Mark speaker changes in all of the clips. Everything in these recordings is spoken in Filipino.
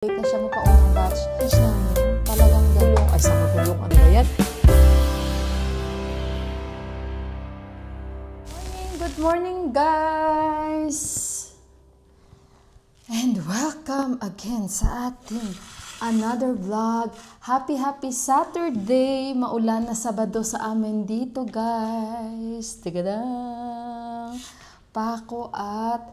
Speaker 1: Late na siya mapaunang batch. Batch namin, talagang gulong. Ay, sa magulong, ano ba yan? Good morning, guys! And welcome again sa ating another vlog. Happy Saturday! Maulan na Sabado sa amin dito, guys. Tigadang! Paco at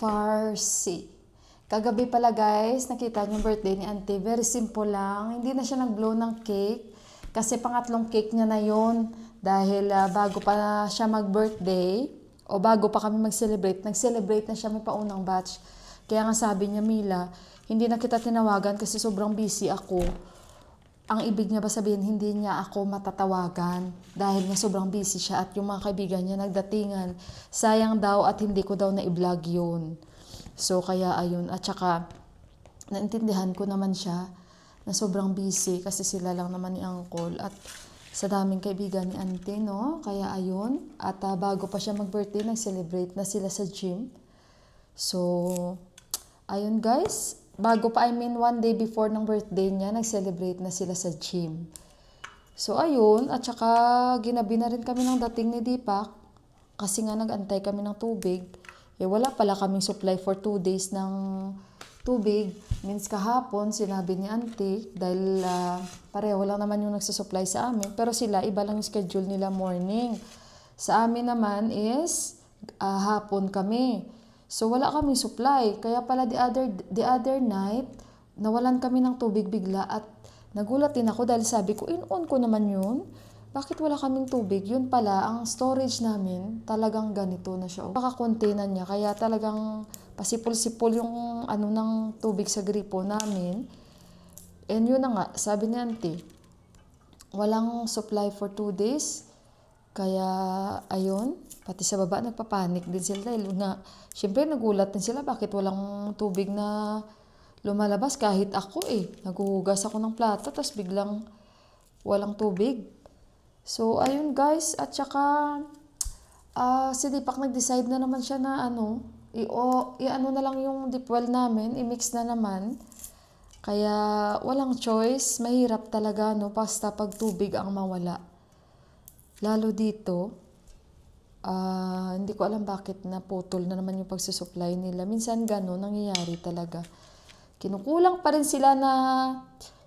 Speaker 1: Farsi. Kagabi pala guys, nakita niyo birthday ni Auntie. Very simple lang. Hindi na siya nag-blow ng cake. Kasi pangatlong cake niya na yon. Dahil bago pa siya mag-birthday, o bago pa kami mag-celebrate, nag-celebrate na siya may paunang batch. Kaya nga sabi niya, Mila, hindi na kita tinawagan kasi sobrang busy ako. Ang ibig niya ba sabihin, hindi niya ako matatawagan. Dahil nga sobrang busy siya at yung mga kaibigan niya nagdatingan. Sayang daw at hindi ko daw na-vlog yun. So, kaya ayun. At saka, naintindihan ko naman siya na sobrang busy kasi sila lang naman ni Uncle. At sa daming kaibigan ni Auntie, no? Kaya ayun. At bago pa siya mag-birthday, nag-celebrate na sila sa gym. So, ayun guys. Bago pa, one day before ng birthday niya, nag-celebrate na sila sa gym. So, ayun. At saka, ginabi na rin kami ng dating ni Deepak. Kasi nga nag-antay kami ng tubig. Wala pala kaming supply for 2 days ng tubig. Means kahapon, sinabi ni Auntie, dahil pareho lang naman yung nagsusupply sa amin. Pero sila, iba lang yung schedule nila morning. Sa amin naman is hapon kami. So wala kaming supply. Kaya pala the other night, nawalan kami ng tubig bigla at nagulat din ako dahil sabi ko, in-on ko naman yun. Bakit wala kaming tubig? Yun pala, ang storage namin, talagang ganito na siya. Paka-container niya, kaya talagang pasipol-sipol yung ng tubig sa gripo namin. And yun na nga, sabi ni Auntie, walang supply for 2 days. Kaya, ayun, pati sa baba nagpapanik din sila. Dahil syempre nagulat din sila, bakit walang tubig na lumalabas? Kahit ako naghuhugas ako ng plato, tapos biglang walang tubig. So, ayun guys, at saka si Deepak nag-decide na naman siya na i-ano na lang yung deep well namin, i-mix na naman. Kaya walang choice, mahirap talaga basta pag tubig ang mawala. Lalo dito, hindi ko alam bakit naputol na naman yung pagsusupply nila. Minsan gano'n, nangyayari talaga. Kinukulang pa rin sila na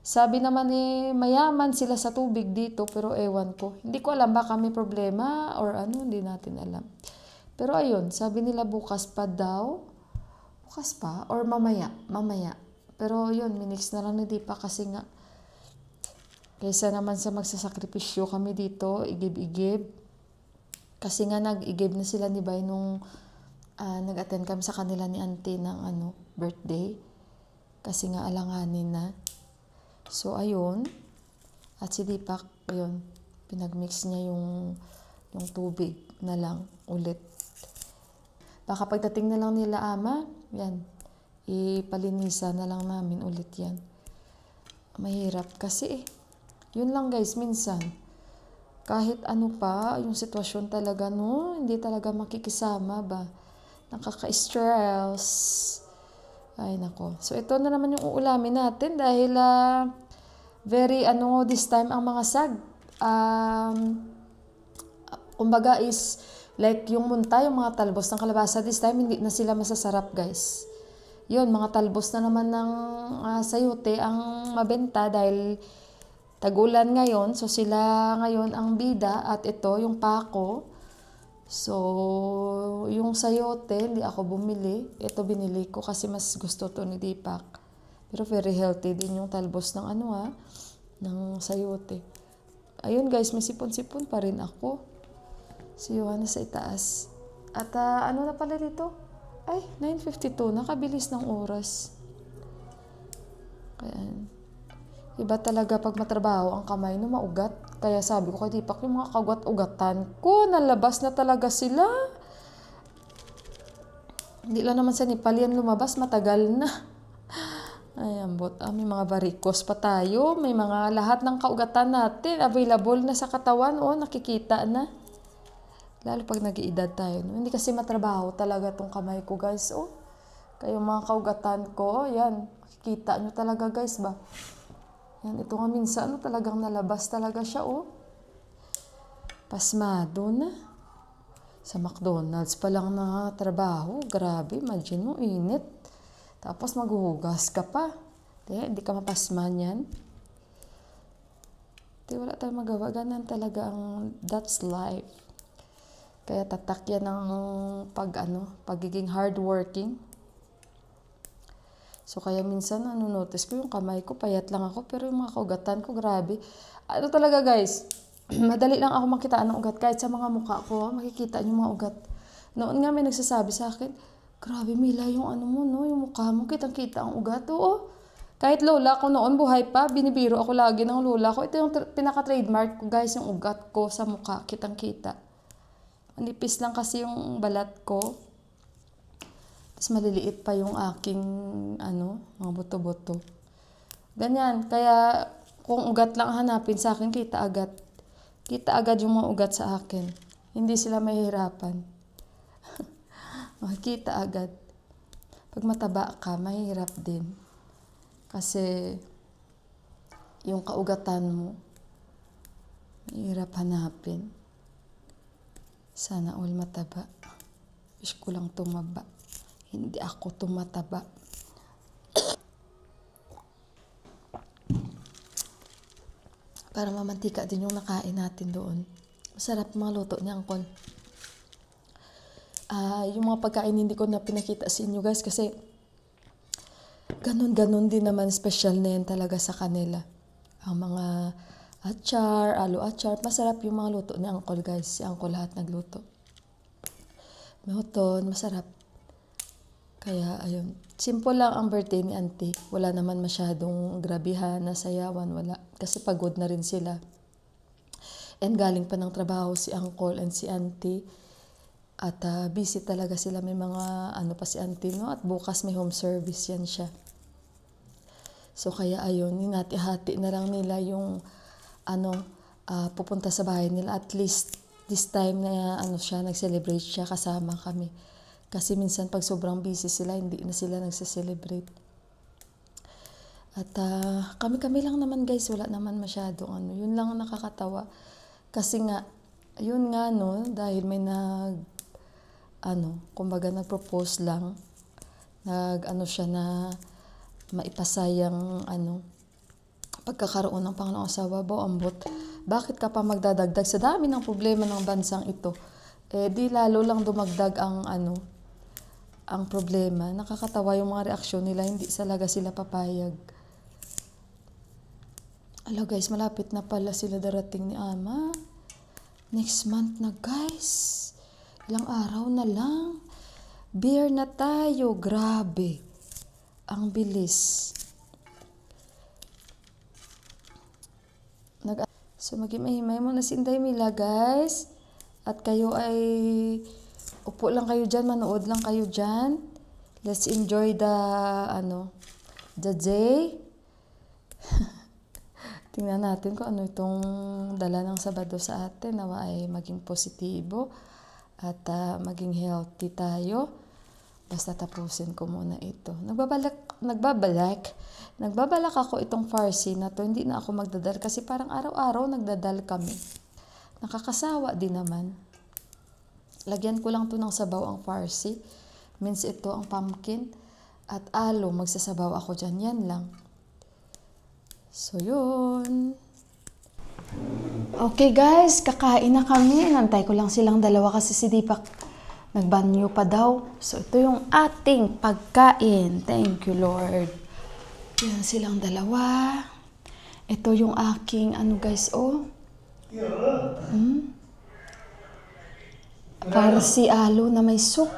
Speaker 1: sabi naman mayaman sila sa tubig dito, pero ewan ko. Hindi ko alam baka may problema or hindi natin alam. Pero ayun, sabi nila bukas pa daw. Bukas pa? Or mamaya? Mamaya. Pero yun, minix na lang ni Deepa kasi nga, kaysa naman sa magsasakripisyo kami dito, igib-igib. Kasi nga nag-igib na sila ni Bay nung nag-attend kami sa kanila ni Auntie ng birthday. Kasi nga alanganin na. So, ayun. At si Deepak, ayun, pinagmix niya yung tubig na lang ulit. Baka pagdating na lang nila ama, yan, ipalinisan na lang namin ulit yan. Mahirap kasi yun lang guys, minsan. Kahit pa, yung sitwasyon talaga, hindi talaga makikisama ba? Nakaka-stress. Ay, nako. So, ito na naman yung uulamin natin dahil very, this time ang mga sag. Kumbaga is, like yung munta, yung mga talbos ng kalabasa, this time hindi na sila masasarap, guys. Yun, mga talbos na naman ng sayote ang mabenta dahil tagulan ngayon. So, sila ngayon ang bida at ito, yung pako. So, yung sayote, hindi ako bumili. Ito binili ko kasi mas gusto to ni Deepak. Pero very healthy din yung talbos ng ng sayote. Ayun guys, may sipon-sipon pa rin ako. Si Johanna sa itaas. At na pala dito? Ay, 9:52. Nakabilis ng oras. Kaya, iba talaga pag matrabaho ang kamay maugat. Kaya sabi ko kay Deepak, yung mga kagat-ugatan ko, nalabas na talaga sila. Hindi lang naman sa Nepal yan lumabas, matagal na. Ay, ambot. May mga varicose pa tayo. May mga lahat ng kaugatan natin available na sa katawan. Nakikita na. Lalo pag nag-iedad tayo. Hindi kasi matrabaho talaga tong kamay ko, guys. Kaya mga kaugatan ko, yan. Kita nyo talaga guys ba? Yan, ito nga minsan, talagang nalabas talaga siya, oh. Pasmado na. Sa McDonald's pa lang na trabaho. Grabe, imagine mo, init. Tapos maghuhugas ka pa. Hindi ka mapasman yan. Wala tayong magawa. Ganun talaga that's life. Kaya tatak yan ng pagiging hardworking. So, kaya minsan, notice ko yung kamay ko, payat lang ako, pero yung mga kaugatan ko, grabe. Talaga guys, madali lang ako makita ng ugat. Kahit sa mga mukha ko, makikita yung mga ugat. Noon nga may nagsasabi sa akin, grabe Mila, yung mo, no? Yung mukha mo, kitang-kita ang ugat. Oo. Kahit lola ko noon, buhay pa, binibiro ako lagi ng lola ko. Ito yung pinaka-trademark ko guys, yung ugat ko sa mukha, kitang-kita. Manipis lang kasi yung balat ko. Tapos maliliit pa yung aking, mga buto-buto. Ganyan. Kaya, kung ugat lang hanapin sa akin, kita agad. Kita agad yung mga ugat sa akin. Hindi sila mahihirapan. Makikita agad. Pag mataba ka, mahirap din. Kasi, yung kaugatan mo, mahirap hanapin. Sana all mataba. Wish ko lang tumaba. Hindi ako tumataba. Para mamantika din yung nakain natin doon. Masarap mga luto ni Uncle. Yung mga pagkain hindi ko na pinakita sa inyo guys kasi ganun din naman special na yan talaga sa kanila. Ang mga achar, alo achar, masarap yung mga luto ni Uncle guys. Si Uncle lahat nagluto. Mehoton, masarap. Kaya ayun, simple lang ang birthday ni Auntie. Wala naman masyadong grabihan, nasayawan, wala. Kasi pagod na rin sila. And galing pa ng trabaho si Uncle and si Auntie. At busy talaga sila. May mga pa si Auntie, no? At bukas may home service yan siya. So kaya ayun, hinati-hati na lang nila yung pupunta sa bahay nila. At least this time na siya, nag-celebrate siya kasama kami. Kasi minsan pag sobrang busy sila, hindi na sila nagse-celebrate. At kami lang naman guys, wala naman masyadong Yun lang ang nakakatawa. Kasi nga, yun nga no, dahil may kumbaga nag-propose lang. Siya na maipasayang pagkakaroon ng Panginoong asawa. Ambot, bakit ka pa magdadagdag sa dami ng problema ng bansang ito? Di lalo lang dumagdag ang problema. Nakakatawa yung mga reaksyon nila, hindi talaga sila papayag. Guys, malapit na pala sila darating ni Ama. Next month na guys. Ilang araw na lang. Beer na tayo. Grabe. Ang bilis. So magimahimay mo na si Inday Mila guys. At kayo ay upo lang kayo dyan, manood lang kayo dyan. Let's enjoy the day. Tingnan natin kung itong dala ng Sabado sa atin. Nawa ay maging positibo at maging healthy tayo. Basta tapusin ko muna ito. Nagbabalak ako itong farsi na to. Hindi na ako magdadal kasi parang araw-araw nagdadal kami. Nakakasawa din naman. Lagyan ko lang to ng sabaw ang farsi. Means ito ang pumpkin. At alo, magsasabaw ako dyan. Yan lang. So, yun. Okay guys, kakain na kami. Nantay ko lang silang dalawa kasi si Deepak nagbanyo pa daw. So, ito yung ating pagkain. Thank you, Lord. Yan silang dalawa. Ito yung aking, guys, farsi alo na may soup.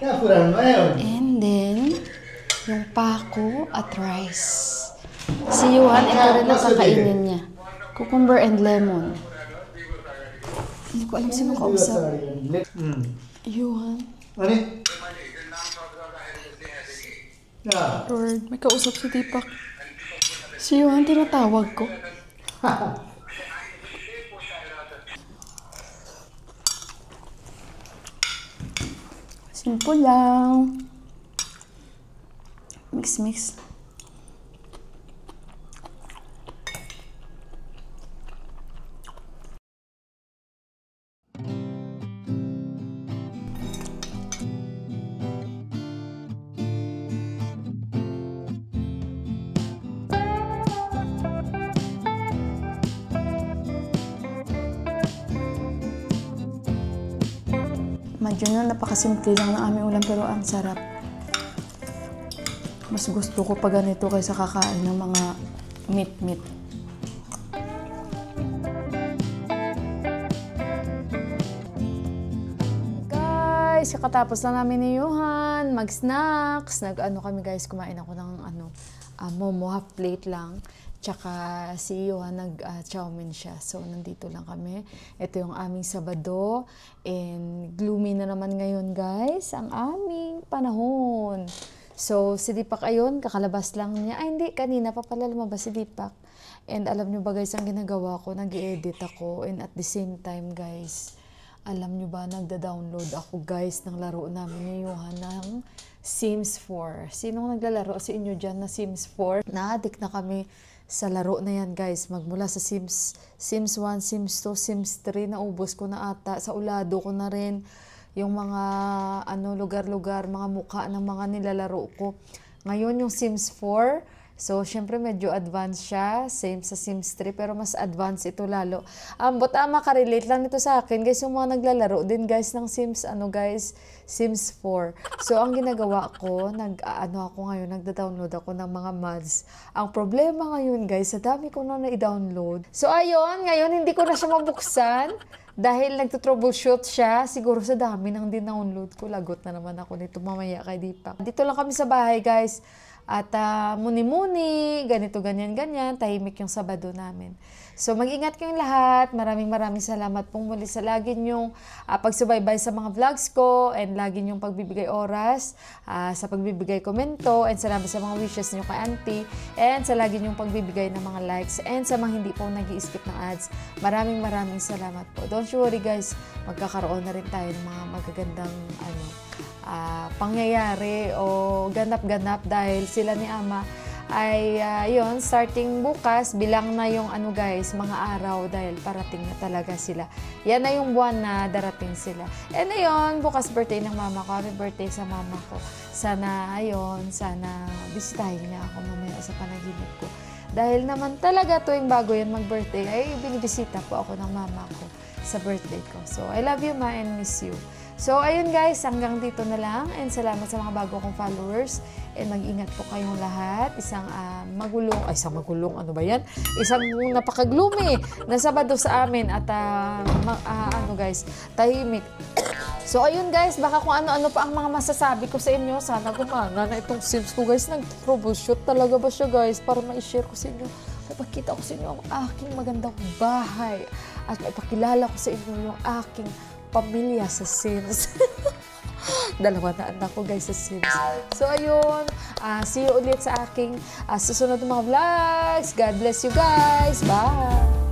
Speaker 1: And then, yung pako at rice. Si Yuhan, ito rin ang kakainin niya. Cucumber and lemon. Hindi ko alam sino kausap. Yuhan. Lord, may kausap si Deepak. Si Yuhan, tinatawag ko. Simple lang. Mix. Imagine na napakasimple lang ng aming ulam pero ang sarap. Mas gusto ko pa ganito kaysa kakain ng mga meat. Guys, kakatapos lang namin ni Johan mag-snacks. Nag-ano kami guys, kumain ako ng momo, half plate lang. Tsaka si Johan nag-chowmin siya. So, nandito lang kami. Ito yung aming Sabado. And gloomy na naman ngayon guys, ang aming panahon. So, si Deepak ayun, kakalabas lang niya. Ay, hindi, kanina pa pala lumabas si Deepak. And alam nyo ba guys, ang ginagawa ko, nag-i-edit ako. And at the same time guys, alam nyo ba, nagda-download ako guys ng laro namin ni Johan ng Sims 4. Sinong naglalaro sa inyo dyan na Sims 4? Na-addict na kami sa laro na yan guys. Magmula sa Sims 1, Sims 2, Sims 3, naubos ko na ata. Sa ulado ko na rin yung mga lugar-lugar, mga mukha ng mga nilalaro ko. Ngayon yung Sims 4, so syempre medyo advanced siya, same sa Sims 3, pero mas advanced ito lalo. Makarelate lang ito sa akin guys, yung mga naglalaro din guys ng Sims, Sims 4. So ang ginagawa ko, ako ngayon, nagda-download ako ng mga mods. Ang problema ngayon guys, sa dami ko na i-download. So ayun, ngayon hindi ko na siya mabuksan. Dahil nagtotroubleshoot siya, siguro sa dami nang din-download ko. Lagot na naman ako nito mamaya kay Deepak. Dito lang kami sa bahay guys. At muni-muni, ganito, ganyan-ganyan. Tahimik yung Sabado namin. So mag-ingat kayong lahat. Maraming salamat pong muli sa lagi nyong pagsubaybay sa mga vlogs ko and lagi nyong pagbibigay oras sa pagbibigay komento and salamat sa mga wishes niyo kay auntie and sa lagi nyong pagbibigay ng mga likes and sa mga hindi po nag-i-skip ng ads. Maraming salamat po. Don't you worry guys, magkakaroon na rin tayo ng mga magagandang pangyayari o ganap-ganap dahil sila ni Ama ay yun, starting bukas, bilang na yung guys, mga araw dahil parating na talaga sila. Yan na yung buwan na darating sila. And ayun, bukas birthday ng mama ko. Happy birthday sa mama ko. Sana bisitahin niya ako mamaya sa panaginip ko. Dahil naman talaga tuwing bago yan mag-birthday, ay binibisita po ako ng mama ko sa birthday ko. So, I love you ma and miss you. So, ayun guys, hanggang dito na lang. And salamat sa mga bago kong followers. And mag-ingat po kayong lahat. Isang ano ba yan? Isang napaka-gloomy na Sabado sa amin. At guys, tahimik. So, ayun guys, baka kung ano-ano pa ang mga masasabi ko sa inyo. Sana gumana na itong Sims ko guys. Nag-troubleshoot talaga ba siya guys? Para ma-share ko sa inyo. Mapakita ko sa inyo ang aking magandang bahay. At mapakilala ko sa inyo yung aking pamilya sa Sims. 2 na anak ko guys sa Sims. So ayun, see you ulit sa aking susunod na mga vlogs. God bless you guys. Bye!